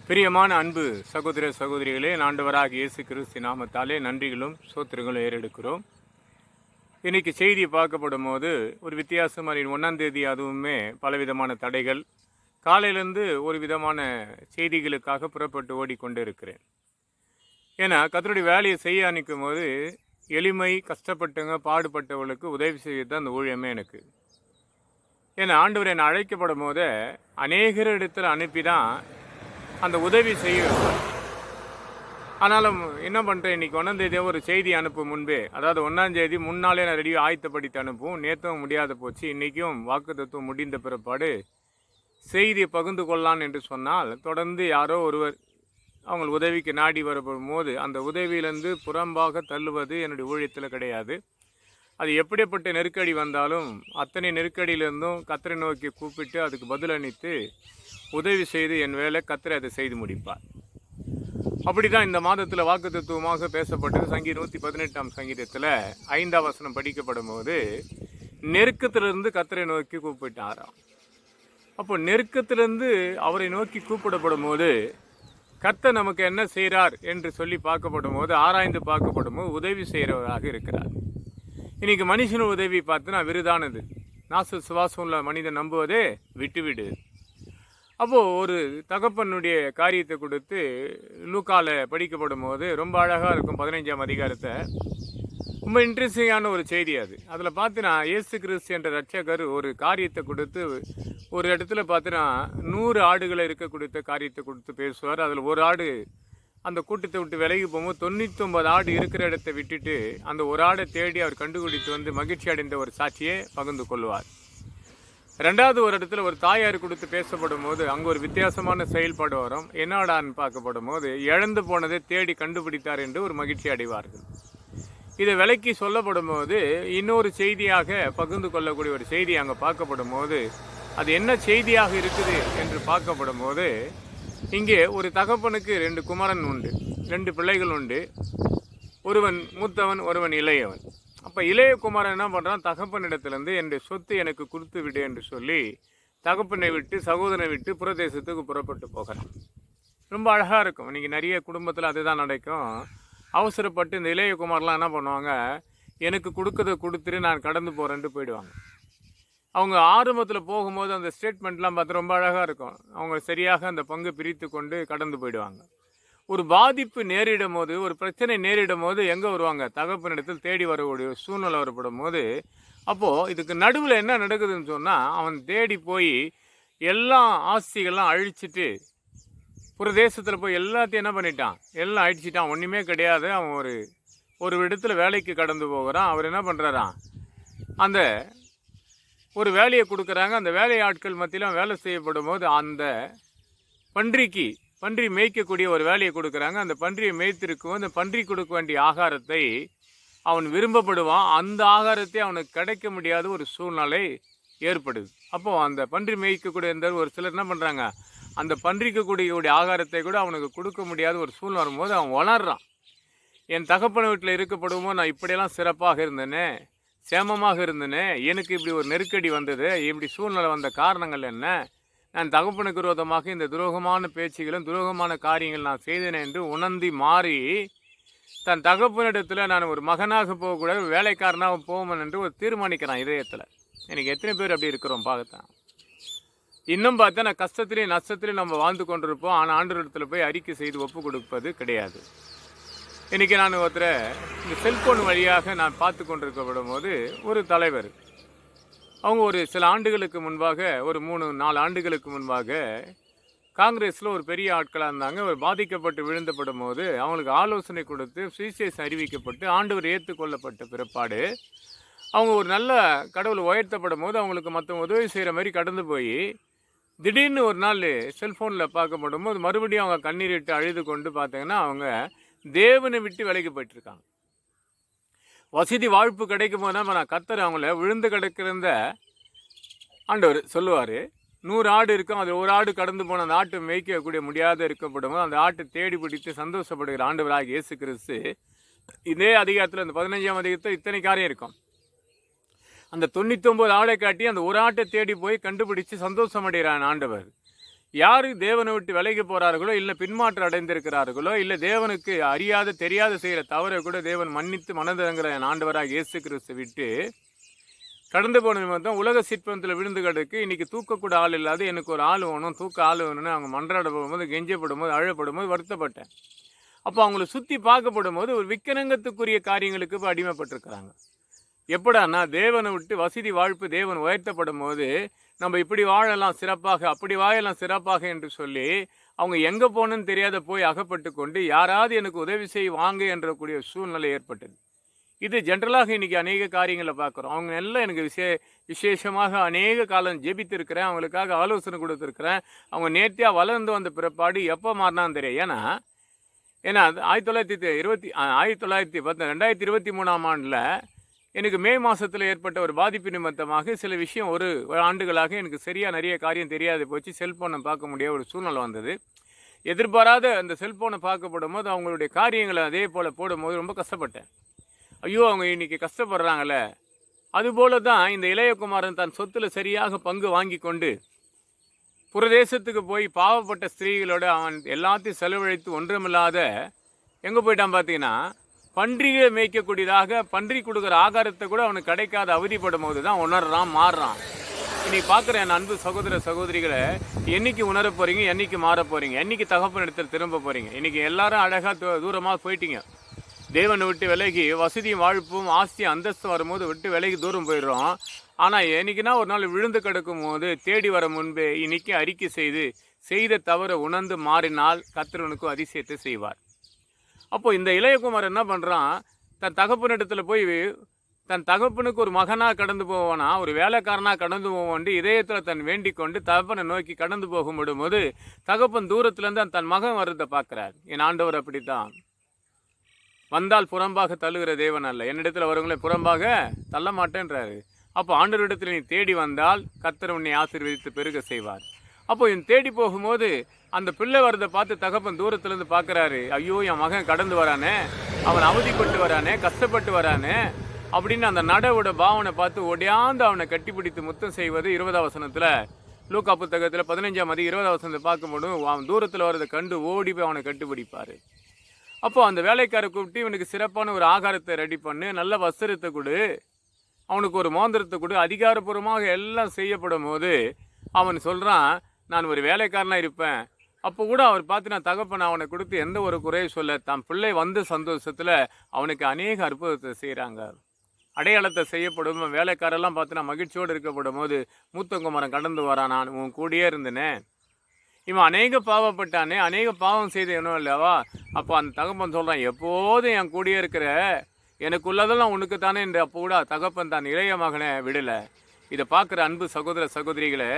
பிரியமான அன்பு சகோதர சகோதரிகளே, ஆண்டவராகிய இயேசு கிறிஸ்து நாமத்தாலே நன்றிகளும் சோத்திரங்களும் ஏறெடுக்கிறோம். இன்னைக்கு செய்தி பார்க்கப்படும் போது ஒரு வித்தியாசமான 1ஆம் தேதி, அதுவுமே பலவிதமான தடைகள். காலையிலேருந்து ஒரு விதமான செய்திகளுக்காக புறப்பட்டு ஓடிக்கொண்டு இருக்கிறேன். ஏன்னா கர்த்தருடைய வேலையை செய்ய அனுப்பும் போது எளிமை, கஷ்டப்பட்டவங்க, பாடுபட்டவர்களுக்கு உதவி செய்ய தான் அந்த ஊழியமே எனக்கு. ஏன்னா ஆண்டவர் என்னை அழைக்கப்படும் போதே அநேகர் இடத்துல அனுப்பி தான் அந்த உதவி செய்ய வைப்பார். ஆனாலும் என்ன பண்ணுறேன், இன்றைக்கி 1ஆம் தேதியை ஒரு செய்தி அனுப்பும் முன்பே, அதாவது 1ஆம் தேதி முன்னாலே நான் ரெடியாக ஆயத்தப்படுத்தி அனுப்புவோம். நேற்றும் முடியாத போச்சு. இன்றைக்கும் வாக்குத்தத்தம் முடிந்த பிறப்பாடு செய்தியை பகிர்ந்து கொள்ளலாம் என்று சொன்னால், தொடர்ந்து யாரோ ஒருவர் அவங்க உதவிக்கு நாடி வரப்படும் போது அந்த உதவியிலேருந்து புறம்பாக தள்ளுவது என்னுடைய ஊழியத்தில் கிடையாது. அது எப்படிப்பட்ட நெருக்கடி வந்தாலும் அத்தனை நெருக்கடியிலிருந்தும் கர்த்தரை நோக்கி கூப்பிட்டு அதுக்கு பதிலளித்து உதவி செய்து என் வேலை கர்த்தர் அதை செய்து முடிப்பார். அப்படி தான் இந்த மாதத்தில் வாக்குத்தத்தமாக பேசப்பட்டது. சங்கீதம் 118ஆம் சங்கீதத்தில் 5ஆம் வசனம் படிக்கப்படும் போது, நெருக்கத்திலிருந்து கர்த்தரை நோக்கி கூப்பிட்டாராம். அப்போ நெருக்கத்திலிருந்து அவரை நோக்கி கூப்பிடப்படும் போது கர்த்தர் நமக்கு என்ன செய்கிறார் என்று சொல்லி பார்க்கப்படும் போது, ஆராய்ந்து பார்க்கப்படும் போது உதவி செய்கிறவராக இருக்கிறார். இன்றைக்கி மனுஷன் உதவி பார்த்துனா விருதானது. நாச சுவாசம் உள்ள மனிதன் நம்புவதே விட்டுவிடு. அப்போது ஒரு தகப்பனுடைய காரியத்தை கொடுத்து லூக்காவில் படிக்கப்படும் போது ரொம்ப அழகாக இருக்கும். 15ஆம் அதிகாரத்தை ரொம்ப இன்ட்ரெஸ்டிங்கான ஒரு செய்தி அது. அதில் பார்த்தினா இயேசு கிறிஸ்து என்ற ரட்சகர் ஒரு காரியத்தை கொடுத்து ஒரு இடத்துல பார்த்தினா 100 ஆடுகளை இருக்க கொடுத்த காரியத்தை கொடுத்து பேசுவார். அதில் ஒரு ஆடு அந்த கூட்டத்தை விட்டு விலகி போகும்போது 99 ஆடு இருக்கிற இடத்தை விட்டுட்டு அந்த ஒரு ஆடை தேடி அவர் கண்டுபிடித்து வந்து மகிழ்ச்சி அடைந்த ஒரு சாட்சியை பகிர்ந்து கொள்வார். 2வது ஒரு இடத்துல ஒரு தாயார் கொடுத்து பேசப்படும் போது அங்கே ஒரு வித்தியாசமான செயல்பாடு வரும். என்னடான்னு பார்க்கப்படும் போது இழந்து போனதை தேடி கண்டுபிடித்தார் என்று ஒரு மகிழ்ச்சி அடைவார்கள். இதை விலைக்கு சொல்லப்படும் போது இன்னொரு செய்தியாக பகிர்ந்து கொள்ளக்கூடிய ஒரு செய்தி அங்கே பார்க்கப்படும் போது, அது என்ன செய்தியாக இருக்குது என்று பார்க்கப்படும் போது, இங்கே ஒரு தகப்பனுக்கு 2 குமாரன் உண்டு, 2 பிள்ளைகள் உண்டு. ஒருவன் மூத்தவன், ஒருவன் இளையவன். அப்போ இளைய குமாரன் என்ன பண்ணுறான், தகப்பனிடத்துலேருந்து என்னுடைய சொத்து எனக்கு கொடுத்து விடு என்று சொல்லி தகப்பனை விட்டு சகோதரனை விட்டு புறதேசத்துக்கு புறப்பட்டு போகிறான். ரொம்ப அழகாக இருக்கும். இன்றைக்கி நிறைய குடும்பத்தில் அதுதான் நடக்கும். அவசரப்பட்டு இந்த இளைய குமாரெலாம் என்ன பண்ணுவாங்க, எனக்கு கொடுக்கறதை கொடுத்துட்டு நான் கடந்து போகிறேன்ட்டு போயிடுவாங்க. அவங்க ஆரம்பத்தில் போகும்போது அந்த ஸ்டேட்மெண்ட்லாம் பார்த்து ரொம்ப அழகாக இருக்கும். அவங்க சரியாக அந்த பங்கு பிரித்து கொண்டு கடந்து போயிடுவாங்க. ஒரு பாதிப்பு நேரிடும் போது, ஒரு பிரச்சனை நேரிடும் போது எங்கே வருவாங்க, தகப்பனிடத்தில் தேடி வரக்கூடிய சூழ்நிலை வரப்படும் போது, அப்போது இதுக்கு நடுவில் என்ன நடக்குதுன்னு சொன்னால், அவன் தேடி போய் எல்லா ஆஸ்திகள்லாம் அழிச்சிட்டு புறதேசத்தில் போய் எல்லாத்தையும் என்ன பண்ணிட்டான், எல்லாம் அழிச்சிட்டான். ஒன்றுமே கிடையாது. அவன் ஒரு இடத்துல வேலைக்கு கடந்து போகிறான். அவர் என்ன பண்ணுறாராம், அந்த ஒரு வேலையை கொடுக்குறாங்க. அந்த வேலை ஆட்கள் மத்தியிலும் வேலை செய்யப்படும் போது அந்த பன்றி மேய்க்கக்கூடிய ஒரு வேலையை கொடுக்குறாங்க. அந்த பன்றியை மேய்த்திருக்கும் அந்த பன்றி கொடுக்க வேண்டிய ஆகாரத்தை அவன் விரும்பப்படுவான். அந்த ஆகாரத்தை அவனுக்கு கிடைக்க முடியாத ஒரு சூழ்நிலை ஏற்படுது. அப்போது அந்த பன்றி மேய்க்கக்கூடிய ஒரு சிலர் என்ன பண்ணுறாங்க, அந்த பன்றிக்கு கூடிய ஆகாரத்தை கூட அவனுக்கு கொடுக்க முடியாத ஒரு சூழ்நிலை வரும்போது அவன் உணர்றான், என் தகப்பன வீட்டில் இருக்கப்படும் போது நான் இப்படியெல்லாம் சிறப்பாக இருந்தேனே, சேமமாக இருந்தேனே, எனக்கு இப்படி ஒரு நெருக்கடி வந்தது, இப்படி சூழ்நிலை வந்த காரணங்கள் என்ன, நான் தகப்பனுக்கு விரோதமாக இந்த துரோகமான பேச்சுகளும் துரோகமான காரியங்கள் நான் செய்தேன் என்று உணர்ந்து மாறி தன் தகப்பனிடத்தில் நான் ஒரு மகனாக போகக்கூடாது, வேலைக்காரனாக போவேன் என்று ஒரு தீர்மானிக்கிறான் இதயத்தில். எனக்கு எத்தனை பேர் அப்படி இருக்கிறோம் பார்த்தான். இன்னும் பார்த்தா நான் கஷ்டத்துலேயும் நஷ்டத்துலேயும் நம்ம வாழ்ந்து கொண்டிருப்போம். ஆனால் ஆண்டவரிடத்தில் போய் அறிக்கை செய்து ஒப்பு கொடுப்பது கிடையாது. இன்றைக்கி நான் இந்த செல்ஃபோன் வழியாக நான் பார்த்து கொண்டிருக்கப்படும் போது ஒரு தலைவர், அவங்க ஒரு சில ஆண்டுகளுக்கு முன்பாக, ஒரு 3-4 ஆண்டுகளுக்கு முன்பாக காங்கிரஸில் ஒரு பெரிய ஆட்களாக இருந்தாங்க. ஒரு பாதிக்கப்பட்டு விழுந்தப்படும் போது அவங்களுக்கு ஆலோசனை கொடுத்து சுவிசேஷம் அறிவிக்கப்பட்டு ஆண்டவர் ஏற்றுக்கொள்ளப்பட்ட பிற்பாடு அவங்க ஒரு நல்ல கடவுள் உயர்த்தப்படும் போது அவங்களுக்கு மற்ற உதவி செய்கிற மாதிரி கடந்து போய் திடீர்னு ஒரு நாள் செல்ஃபோனில் பார்க்கப்படும் போது மறுபடியும் அவங்க கண்ணீரிட்டு அழுது கொண்டு பார்த்தீங்கன்னா அவங்க தேவனை விட்டு விலைக்கு போயிட்டுருக்காங்க. வசதி வாழ்ப்பு கிடைக்கும் போது நான் கர்த்தர் அவங்கள விழுந்து கிடக்கிறந்த ஆண்டவர் சொல்லுவார், 100 ஆடு இருக்கும், அது ஒரு ஆடு கடந்து போன அந்த ஆட்டை மேய்க்கக்கூடிய முடியாத இருக்கப்படும் போது அந்த ஆட்டை தேடி பிடித்து சந்தோஷப்படுகிற ஆண்டவராக இயேசு கிறிஸ்து இதே அதிகாரத்தில் இந்த 15ஆம் அதிகாரத்தில் இத்தனை காரியம் இருக்கும். அந்த 99 ஆடை காட்டி அந்த ஒரு ஆட்டை தேடி போய் கண்டுபிடிச்சு சந்தோஷம் அடைகிறான் ஆண்டவர். யார் தேவனை விட்டு விலகி போகிறார்களோ, இல்லை பின்மாற்றம் அடைந்திருக்கிறார்களோ, இல்லை தேவனுக்கு அறியாத தெரியாத செய்கிற தவறை கூட தேவன் மன்னித்து மனதிறங்குற என் ஆண்டவராக இயேசு கிறிஸ்து விட்டு கடந்து போன நிமித்தம் உலக சிற்பத்தில் விழுந்து கிடக்கு. இன்றைக்கி தூக்கக்கூட ஆள் இல்லாத எனக்கு ஒரு ஆள் வேணும், தூக்க ஆள் வேணும்னு அவங்க மன்றாட போகும்போது, கெஞ்சப்படும் போது, அழப்படும் போது வருத்தப்பட்டேன். அப்போ அவங்கள சுற்றி பார்க்கப்படும் போது ஒரு விக்கிரகத்துக்குரிய காரியங்களுக்கு இப்போ அடிமைப்பட்டிருக்கிறாங்க. எப்படான்னா தேவனை விட்டு வசதி வாழ்ப்பு தேவன் உயர்த்தப்படும் போது நம்ம இப்படி வாழலாம் சிறப்பாக, அப்படி வாழலாம் சிறப்பாக என்று சொல்லி அவங்க எங்கே போகணுன்னு தெரியாத போய் அகப்பட்டு கொண்டு யாராவது எனக்கு உதவி செய்ய வாங்க என்றக்கூடிய சூழ்நிலை ஏற்பட்டது. இது ஜென்ரலாக இன்றைக்கி அநேக காரியங்களை பார்க்குறோம். அவங்க எல்லாம் எனக்கு விசேஷமாக அநேக காலம் ஜெபித்திருக்கிறேன், அவங்களுக்காக ஆலோசனை கொடுத்துருக்குறேன். அவங்க நேர்த்தியாக வளர்ந்து வந்த பிறப்பாடு எப்போ மாறினான்னு தெரியும். ஏன்னா 2023ஆம் ஆண்டில் எனக்கு மே மாதத்தில் ஏற்பட்ட ஒரு பாதிப்பு நிமித்தமாக சில விஷயம் ஒரு ஆண்டுகளாக எனக்கு சரியாக நிறைய காரியம் தெரியாது போச்சு. செல்ஃபோனை பார்க்க முடியாத ஒரு சூழ்நிலை வந்தது. எதிர்பாராத அந்த செல்ஃபோனை பார்க்கப்படும் போது அவங்களுடைய காரியங்களை அதே போல் போடும்போது ரொம்ப கஷ்டப்பட்டேன். ஐயோ, அவங்க இன்றைக்கி கஷ்டப்படுறாங்களே. அதுபோல தான் இந்த இளையகுமாரன் தன் சொத்தில் சரியாக பங்கு வாங்கி கொண்டு புரதேசத்துக்கு போய் பாவப்பட்ட ஸ்திரீகளோட அவன் எல்லாத்தையும் செலவழித்து ஒன்றுமில்லாத எங்கே போயிட்டான் பார்த்தீங்கன்னா, பன்றிகளை மேய்க்கக்கூடியதாக பன்றி கொடுக்குற ஆகாரத்தை கூட அவனுக்கு கிடைக்காத அவதிப்படும் போது தான் உணர்றான், மாறுறான். இன்னைக்கு பார்க்குற என் அன்பு சகோதர சகோதரிகளை என்னைக்கு உணர போகிறீங்க, என்னைக்கு மாற போகிறீங்க, என்னைக்கு தகப்பன் இடத்துல திரும்ப போகிறீங்க? இன்றைக்கி எல்லாரும் அழகாக தூரமாக போயிட்டீங்க. தேவனை விட்டு விலகி வசதியும் வாழ்ப்பும் ஆஸ்தியும் அந்தஸ்து வரும்போது விட்டு விலகி தூரம் போயிடுறோம். ஆனால் என்னைக்குன்னா ஒரு நாள் விழுந்து கிடக்கும் போது தேடி வர முன்பே இன்னைக்கு அறிக்கை செய்த தவறை உணர்ந்து மாறினால் கர்த்தருக்கு அதிசயத்தை செய்வார். அப்போ இந்த இளையகுமார் என்ன பண்ணுறான், தன் தகப்பனிடத்தில் போய் தன் தகப்பனுக்கு ஒரு மகனாக கடந்து போவானா, ஒரு வேலைக்காரனாக கடந்து போவான்ட்டு இதயத்தில் தன் வேண்டிக் கொண்டு தகப்பனை நோக்கி கடந்து போகும்போது தகப்பன் தூரத்துலேருந்து தன் மகன் வர்றதை பார்க்குறார். என் ஆண்டவர் அப்படித்தான். வந்தால் புறம்பாக தள்ளுகிற தேவன் அல்ல, என்னிடத்தில் வரவங்களே புறம்பாக தள்ள மாட்டேன்றாரு. அப்போ ஆண்டவரிடத்தில் நீ தேடி வந்தால் கர்த்தர் உன்னை ஆசீர்வதித்து பெருக செய்வார். அப்போ என் தேடி போகும்போது அந்த பிள்ளை வரதை பார்த்து தகப்பன் தூரத்துலேருந்து பார்க்குறாரு. ஐயோ, என் மகன் கடந்து வரானே, அவன் அவதிப்பட்டு வரானே, கஷ்டப்பட்டு வரானே அப்படின்னு அந்த நடவோட பாவனை பார்த்து ஒடியாந்து அவனை கட்டிப்பிடித்து முத்தம் செய்வது 20ஆம் வசனத்தில், லூக்கா புத்தகத்தில் 15ஆம் அதிகாரம் 20ஆம் வசனத்தை பார்க்கும்போது அவன் தூரத்தில் வரதை கண்டு ஓடி போய் அவனை கட்டுப்பிடிப்பார். அப்போ அந்த வேலைக்காரை கூப்பிட்டு இவனுக்கு சிறப்பான ஒரு ஆகாரத்தை ரெடி பண்ணு, நல்ல வஸ்திரத்தை கொடு, அவனுக்கு ஒரு மோந்திரத்தை கொடு, அதிகாரப்பூர்வமாக எல்லாம் செய்யப்படும் போது அவன் சொல்கிறான், நான் ஒரு வேலைக்காரனாக இருப்பேன். அப்போ கூட அவர் பார்த்து நான் தகப்பன் அவனை கொடுத்து எந்த ஒரு குறையை சொல்ல தன் பிள்ளை வந்த சந்தோஷத்தில் அவனுக்கு அநேக அற்புதத்தை செய்கிறாங்க. அடையாளத்தை செய்யப்படும் வேலைக்காரெல்லாம் பார்த்து நான் மகிழ்ச்சியோடு இருக்கப்படும் போது மூத்தகுமாரன் கடந்து வரான், நான் உன் கூடியே இருந்தேனே, இவன் அநேக பாவப்பட்டானே, அநேக பாவம் செய்த என்ன இல்லவா. அப்போ அந்த தகப்பன் சொல்கிறான், எப்போதும் என் கூடியே இருக்கிற, எனக்குள்ளதெல்லாம் உனக்கு தானே என்று. அப்போ கூட தகப்பன் தான் இளைய மகனை விடலை. இதை பார்க்குற அன்பு சகோதர சகோதரிகளை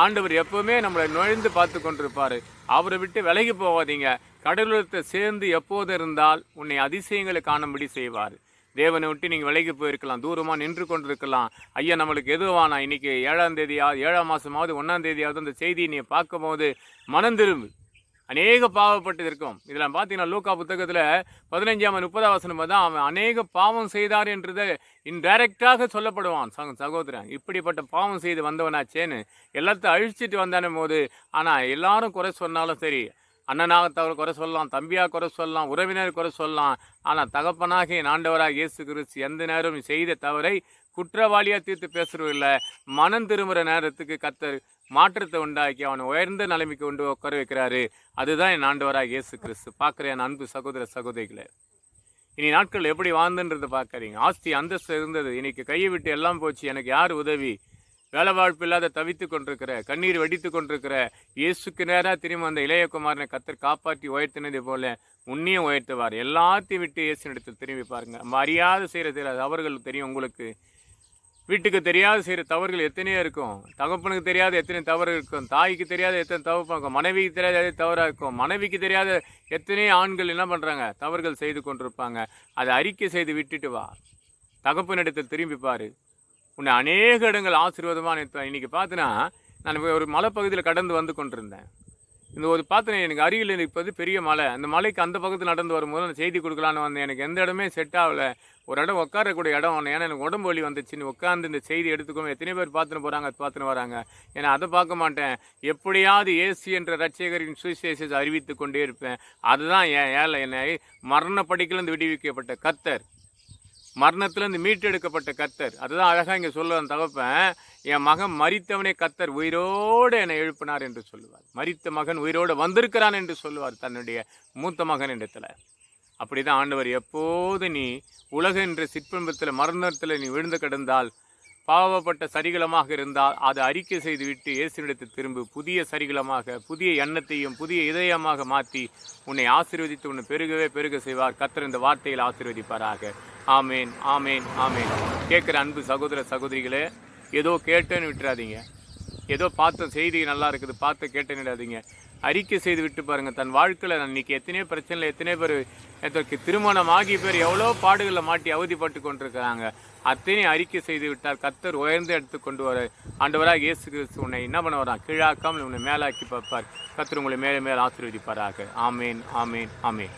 ஆண்டவர் எப்போவுமே நம்மளை நுழைந்து பார்த்து கொண்டிருப்பார். அவரை விட்டு விலகி போகாதீங்க. கடவுளத்தை சேர்ந்து எப்போது இருந்தால் உன்னை அதிசயங்களை காணும்படி செய்வார். தேவனை விட்டு நீங்கள் விலகி போயிருக்கலாம், தூரமாக நின்று கொண்டிருக்கலாம். ஐயா, நம்மளுக்கு எதுவானா இன்றைக்கி 7ஆம் தேதியாவது 7ஆம் மாதமாவது 1ஆம் தேதியாவது அந்த செய்தியை நீ பார்க்கும் போது மனம் திரும்பு. அநேக பாவப்பட்டு இருக்கும். இதில் பார்த்தீங்கன்னா லூக்கா புத்தகத்தில் 15ஆம் 30ஆம் வசனம் தான் அவன் அநேக பாவம் செய்தார் என்றதை இன்டைரக்டாக சொல்லப்படுவான். சகோதரன் இப்படிப்பட்ட பாவம் செய்து வந்தவனாச்சேன்னு எல்லாத்தையும் அழிச்சிட்டு வந்தானே போது. ஆனால் எல்லாரும் குறை சொன்னாலும் சரி, அண்ணனாக தவறு குறை சொல்லலாம், தம்பியாக குறை சொல்லலாம், உறவினர் குறை சொல்லலாம். ஆனால் தகப்பனாக என் ஆண்டவராக இயேசு கிறிஸ்து எந்த நேரம் செய்த தவறை குற்றவாளியாக தீர்த்து பேசுறதில்லை. மனம் திரும்புகிற நேரத்துக்கு கர்த்தர் மாற்றத்தை உண்டாக்கி அவனை உயர்ந்த நிலைமைக்கு கொண்டு உட்கார வைக்கிறாரு. அதுதான் என் ஆண்டவராக இயேசு கிறிஸ்து. பார்க்குற என் அன்பு சகோதர சகோதரிகளை, இனி நாட்கள் எப்படி வாழ்ந்துன்றதை பார்க்குறீங்க. ஆஸ்தி அந்தஸ்து இருந்தது, இன்னைக்கு கையை விட்டு எல்லாம் போச்சு. எனக்கு யார் உதவி? வேலை வாழ்ப்பு இல்லாத தவித்து கொண்டிருக்கிற, கண்ணீர் வெடித்து கொண்டிருக்கிற இயேசுக்கு நேராக திரும்ப அந்த இளையகுமாரனை கர்த்தர் காப்பாற்றி உயர்த்தினதை போல உன்னையும் உயர்த்துவார். எல்லாத்தையும் விட்டு இயேசு இடத்தில் திரும்பி பாருங்க. நம்ம அறியாத செய்கிற தவறுகள் தெரியும் உங்களுக்கு. வீட்டுக்கு தெரியாத செய்கிற தவறுகள் எத்தனையோ இருக்கும். தகப்பனுக்கு தெரியாத எத்தனை தவறு இருக்கும். தாய்க்கு தெரியாத எத்தனை தவறு இருக்கும். மனைவிக்கு தெரியாத எத்தனை தவறாக இருக்கும். மனைவிக்கு தெரியாத எத்தனை ஆண்கள் என்ன பண்ணுறாங்க, தவறுகள் செய்து கொண்டிருப்பாங்க. அதை அறிக்கை செய்து விட்டுட்டு வா, தகப்பனிடத்தில் திரும்பி பாரு. உன்னை அநேக இடங்கள் ஆசீர்வாதமாக நிறுத்துவேன். இன்றைக்கி பார்த்தினா நான் ஒரு மலைப்பகுதியில் கடந்து வந்து கொண்டிருந்தேன். இந்த ஒரு பார்த்தேன், எனக்கு அருகில் இருப்பது பெரிய மலை. அந்த மலைக்கு அந்த பக்கத்தில் நடந்து வரும்போது அந்த செய்தி கொடுக்கலான்னு வந்தேன். எனக்கு எந்த இடமே செட் ஆகலை. ஒரு இடம் உட்காரக்கூடிய இடம் ஒன்று. ஏன்னா எனக்கு உடம்பு வலி வந்துச்சுன்னு உட்காந்து இந்த செய்தி எடுத்துக்கோங்க. எத்தனை பேர் பார்த்துன்னு போகிறாங்க, பார்த்துன்னு வராங்க. ஏன்னா அதை பார்க்க மாட்டேன். எப்படியாவது இயேசு என்ற இரட்சகரின் சுவிசேஷத்தை அறிவித்து கொண்டே இருப்பேன். அதுதான் என் ஏழை. என்னை மரண படிக்கிலிருந்து விடுவிக்கப்பட்ட கர்த்தர், மரணத்திலிருந்து மீட்டெடுக்கப்பட்ட கர்த்தர். அதுதான் அழகாக இங்கே சொல்லுவான் தகப்பன். என் மகன் மரித்தவனே கர்த்தர் உயிரோடு என்னை எழுப்பினார் என்று சொல்லுவார். மரித்த மகன் உயிரோடு வந்திருக்கிறான் என்று சொல்லுவார் தன்னுடைய மூத்த மகன் இடத்துல. அப்படிதான் ஆண்டவர், எப்போது நீ உலக என்ற சிற்பத்தில் மரணத்தில் நீ விழுந்து கிடந்தால், பாவப்பட்ட சரிகளமாக இருந்தால் அதை அறிக்கை செய்துவிட்டு இயேசுவிடத்தில் திரும்ப புதிய சரிகளமாக, புதிய எண்ணத்தையும் புதிய இதயமாக மாற்றி உன்னை ஆசீர்வதித்து உன்னை பெருகவே பெருக செய்வார். கர்த்தர் இந்த வார்த்தையில் ஆசீர்வதிப்பாராக. ஆமேன், ஆமேன், ஆமேன். கேட்குற அன்பு சகோதர சகோதரிகளே, ஏதோ கேட்டேன்னு விட்டுறாதீங்க. ஏதோ பார்த்த செய்தி நல்லா இருக்குது பார்த்து கேட்டேன்னு விடாதீங்க. அறிக்கை செய்து விட்டு பாருங்கள். தன் வாழ்க்கையில் இன்றைக்கி எத்தனையோ பிரச்சனையில் எத்தனை பேர் இதற்கு திருமணம் ஆகிய பேர் எவ்வளோ பாடுகளில் மாட்டி அவதிப்பட்டு கொண்டிருக்கிறாங்க. அத்தனை அறிக்கை செய்து விட்டால் கர்த்தர் உயர்ந்து எடுத்து கொண்டு வர ஆண்டவராக இயேசு கிறிஸ்து உன்னை என்ன பண்ண வரான், கீழாக்காமல் உன்னை மேலாக்கி பார்ப்பார். கர்த்தர் உங்களை மேலே மேலே ஆசீர்வதிப்பாராக. ஆமேன், ஆமேன், ஆமேன்.